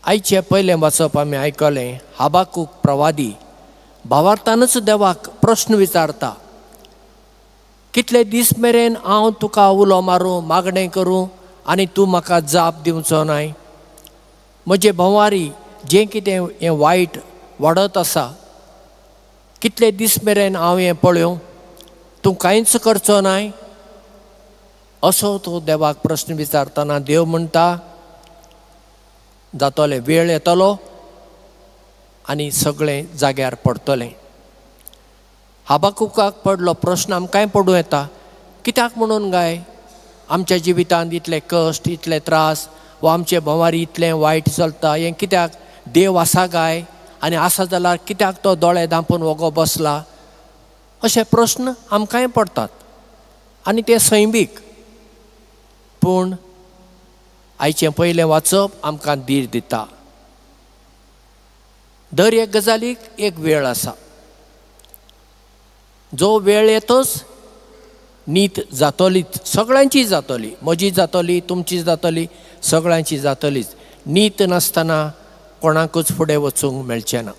आयचे पयलें वाचप आमी आयकलें हाबाकूक प्रवादी भावार्थानच देवाक प्रश्न विचारता, कितले दीस मेरेन हांव तुका उलो मारूं, मागणें करूं आनी तूं म्हाका जाप दिवचो नाय? म्हजे भोंवारी जें कितें हें वायट वाडत आसा, कितले दीस मेरेन हांव हें पळयों? तूं कांयच करचो नाय? असो तो देवाक प्रश्न विचारतना देव म्हणटा, जातोलें, वेळ येतलो आनी सगळें जाग्यार पडटलें. हाबाकुकाक पडलो प्रश्न आमकांय पडूं येता. कित्याक म्हणून गाय आमच्या जिवितांत इतले कश्ट, इतले त्रास, वा आमचे भोंवारी इतलें वायट चलता, हें कित्याक? देव आसा गाय? आनी आसा जाल्यार कित्याक तो दोळे धांपून वगो बसला? अशे प्रश्न आमकांय पडटात आनी ते सैमीक. पूण आयचें पयलें वाचप आमकां धीर दिता. दर एक गजालीक एक वेळ आसा. जो वेळ येतोच नीत जातलीच, सगळ्यांची जातली, म्हजी जातली, तुमची जातली, सगळ्यांची जातलीच. नीत नासतना कोणाकूच फुडें वचूंक मेळचें ना.